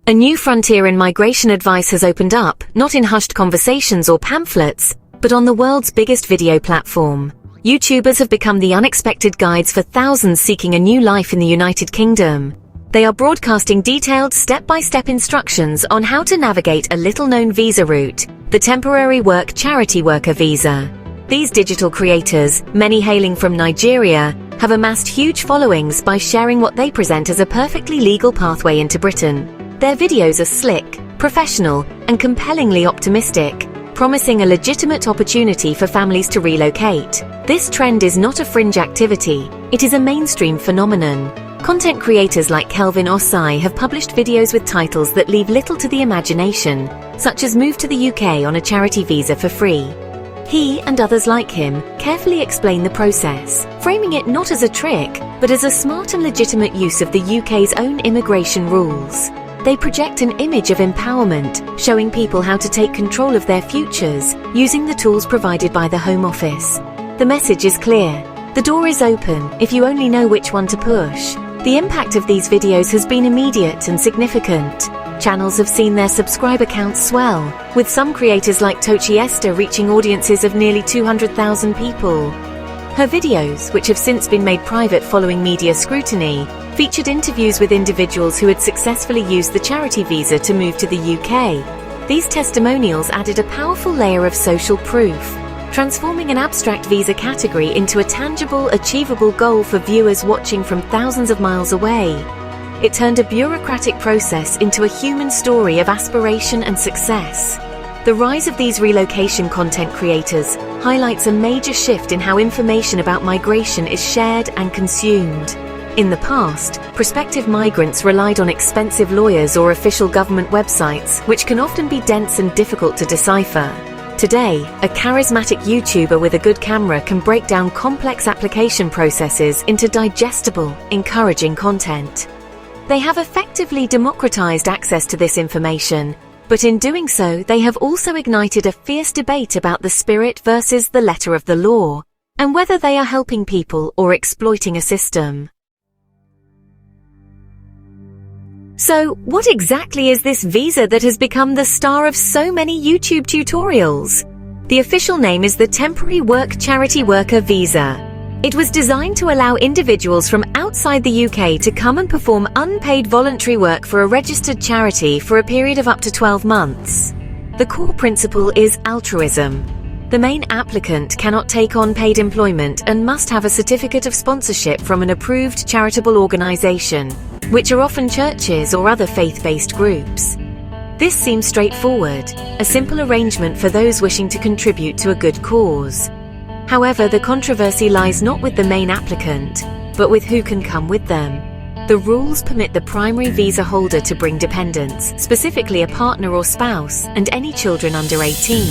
A new frontier in migration advice has opened up, not in hushed conversations or pamphlets, but on the world's biggest video platform. YouTubers have become the unexpected guides for thousands seeking a new life in the United Kingdom. They are broadcasting detailed step-by-step instructions on how to navigate a little-known visa route, the temporary work charity worker visa. These digital creators, many hailing from Nigeria, have amassed huge followings by sharing what they present as a perfectly legal pathway into Britain. Their videos are slick, professional, and compellingly optimistic, promising a legitimate opportunity for families to relocate. This trend is not a fringe activity, it is a mainstream phenomenon. Content creators like Kelvin Ossai have published videos with titles that leave little to the imagination, such as "Move to the UK on a charity visa for free." He and others like him carefully explain the process, framing it not as a trick, but as a smart and legitimate use of the UK's own immigration rules. They project an image of empowerment, showing people how to take control of their futures, using the tools provided by the Home Office. The message is clear. The door is open, if you only know which one to push. The impact of these videos has been immediate and significant. Channels have seen their subscriber counts swell, with some creators like Tochi Esther reaching audiences of nearly 200,000 people. Her videos, which have since been made private following media scrutiny, featured interviews with individuals who had successfully used the charity visa to move to the UK. These testimonials added a powerful layer of social proof, transforming an abstract visa category into a tangible, achievable goal for viewers watching from thousands of miles away. It turned a bureaucratic process into a human story of aspiration and success. The rise of these relocation content creators highlights a major shift in how information about migration is shared and consumed. In the past, prospective migrants relied on expensive lawyers or official government websites, which can often be dense and difficult to decipher. Today, a charismatic YouTuber with a good camera can break down complex application processes into digestible, encouraging content. They have effectively democratized access to this information, but in doing so, they have also ignited a fierce debate about the spirit versus the letter of the law, and whether they are helping people or exploiting a system. So, what exactly is this visa that has become the star of so many YouTube tutorials? The official name is the Temporary Work Charity Worker Visa. It was designed to allow individuals from outside the UK to come and perform unpaid voluntary work for a registered charity for a period of up to 12 months. The core principle is altruism. The main applicant cannot take on paid employment and must have a certificate of sponsorship from an approved charitable organisation, which are often churches or other faith-based groups. This seems straightforward, a simple arrangement for those wishing to contribute to a good cause. However, the controversy lies not with the main applicant, but with who can come with them. The rules permit the primary visa holder to bring dependents, specifically a partner or spouse, and any children under 18.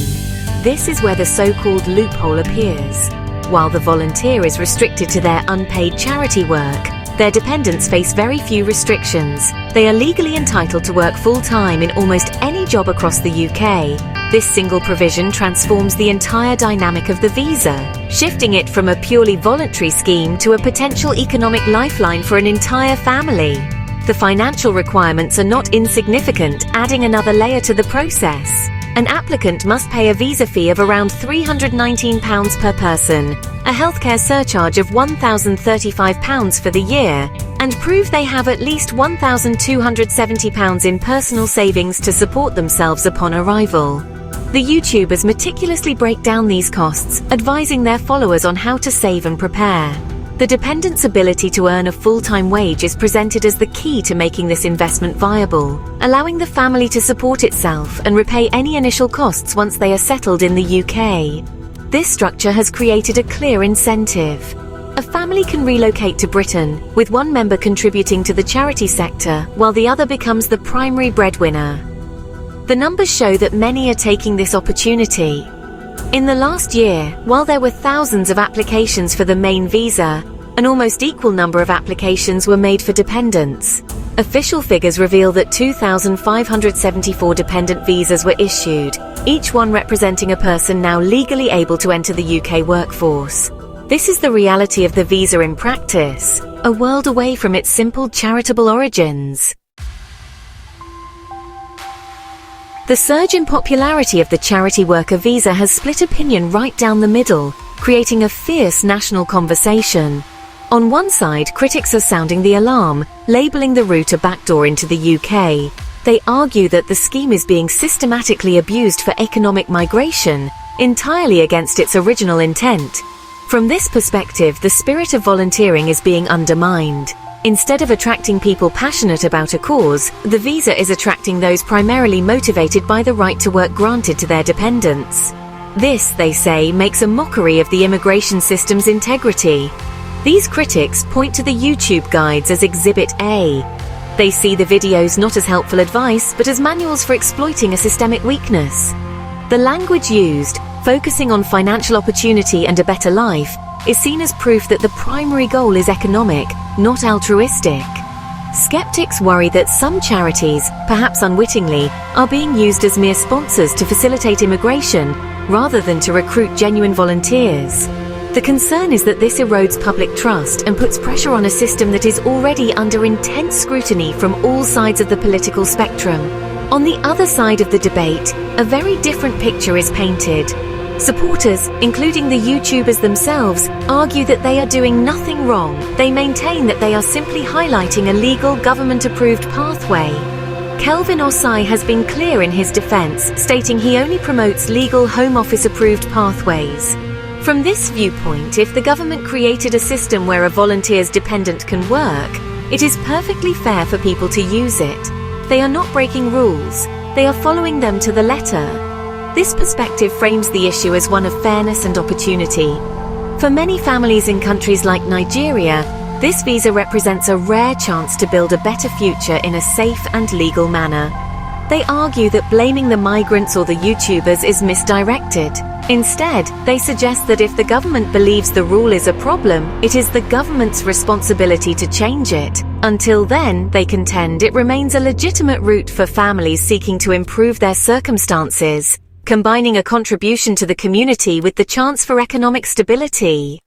This is where the so-called loophole appears. While the volunteer is restricted to their unpaid charity work, their dependents face very few restrictions. They are legally entitled to work full-time in almost any job across the UK. This single provision transforms the entire dynamic of the visa, shifting it from a purely voluntary scheme to a potential economic lifeline for an entire family. The financial requirements are not insignificant, adding another layer to the process. An applicant must pay a visa fee of around £319 per person, a healthcare surcharge of £1,035 for the year, and prove they have at least £1,270 in personal savings to support themselves upon arrival. The YouTubers meticulously break down these costs, advising their followers on how to save and prepare. The dependent's ability to earn a full-time wage is presented as the key to making this investment viable, allowing the family to support itself and repay any initial costs once they are settled in the UK. This structure has created a clear incentive. A family can relocate to Britain, with one member contributing to the charity sector while the other becomes the primary breadwinner. The numbers show that many are taking this opportunity. In the last year, while there were thousands of applications for the main visa, an almost equal number of applications were made for dependents. Official figures reveal that 2,574 dependent visas were issued, each one representing a person now legally able to enter the UK workforce. This is the reality of the visa in practice, a world away from its simple charitable origins. The surge in popularity of the charity worker visa has split opinion right down the middle, creating a fierce national conversation. On one side, critics are sounding the alarm, labeling the route a backdoor into the UK. They argue that the scheme is being systematically abused for economic migration, entirely against its original intent. From this perspective, the spirit of volunteering is being undermined. Instead of attracting people passionate about a cause, the visa is attracting those primarily motivated by the right to work granted to their dependents. This, they say, makes a mockery of the immigration system's integrity. These critics point to the YouTube guides as Exhibit A. They see the videos not as helpful advice, but as manuals for exploiting a systemic weakness. The language used, focusing on financial opportunity and a better life, is seen as proof that the primary goal is economic, not altruistic. Skeptics worry that some charities, perhaps unwittingly, are being used as mere sponsors to facilitate immigration, rather than to recruit genuine volunteers. The concern is that this erodes public trust and puts pressure on a system that is already under intense scrutiny from all sides of the political spectrum. On the other side of the debate, a very different picture is painted. Supporters, including the YouTubers themselves, argue that they are doing nothing wrong. They maintain that they are simply highlighting a legal, government-approved pathway. Kelvin Ossai has been clear in his defense, stating he only promotes legal Home Office-approved pathways. From this viewpoint, if the government created a system where a volunteer's dependent can work, it is perfectly fair for people to use it. They are not breaking rules, they are following them to the letter. This perspective frames the issue as one of fairness and opportunity. For many families in countries like Nigeria, this visa represents a rare chance to build a better future in a safe and legal manner. They argue that blaming the migrants or the YouTubers is misdirected. Instead, they suggest that if the government believes the rule is a problem, it is the government's responsibility to change it. Until then, they contend it remains a legitimate route for families seeking to improve their circumstances, combining a contribution to the community with the chance for economic stability.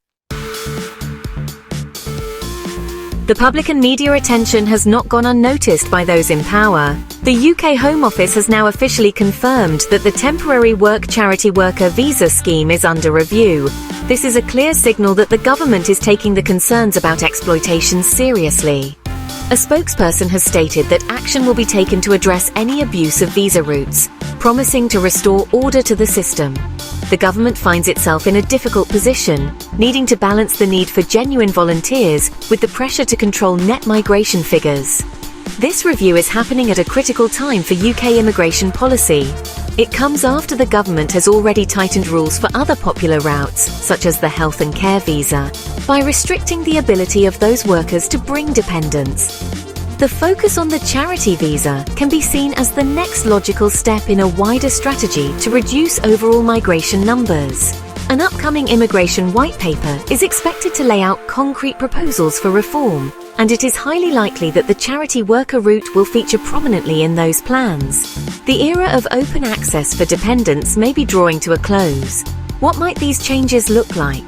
The public and media attention has not gone unnoticed by those in power. The UK Home Office has now officially confirmed that the temporary work charity worker visa scheme is under review. This is a clear signal that the government is taking the concerns about exploitation seriously. A spokesperson has stated that action will be taken to address any abuse of visa routes, promising to restore order to the system. The government finds itself in a difficult position, needing to balance the need for genuine volunteers with the pressure to control net migration figures. This review is happening at a critical time for UK immigration policy. It comes after the government has already tightened rules for other popular routes, such as the health and care visa, by restricting the ability of those workers to bring dependents. The focus on the charity visa can be seen as the next logical step in a wider strategy to reduce overall migration numbers. An upcoming immigration white paper is expected to lay out concrete proposals for reform, and it is highly likely that the charity worker route will feature prominently in those plans. The era of open access for dependents may be drawing to a close. What might these changes look like?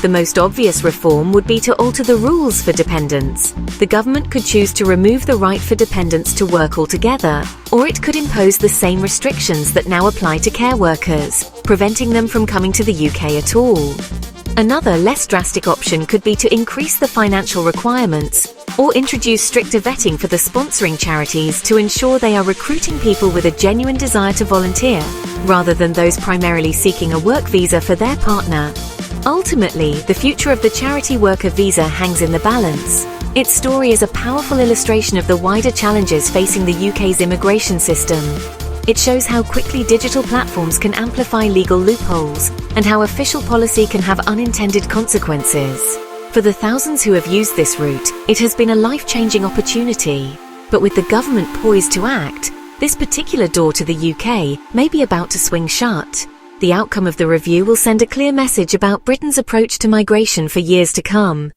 The most obvious reform would be to alter the rules for dependents. The government could choose to remove the right for dependents to work altogether, or it could impose the same restrictions that now apply to care workers, preventing them from coming to the UK at all. Another, less drastic option could be to increase the financial requirements, or introduce stricter vetting for the sponsoring charities to ensure they are recruiting people with a genuine desire to volunteer, rather than those primarily seeking a work visa for their partner. Ultimately, the future of the charity worker visa hangs in the balance. Its story is a powerful illustration of the wider challenges facing the UK's immigration system. It shows how quickly digital platforms can amplify legal loopholes, and how official policy can have unintended consequences. For the thousands who have used this route, it has been a life-changing opportunity. But with the government poised to act, this particular door to the UK may be about to swing shut. The outcome of the review will send a clear message about Britain's approach to migration for years to come.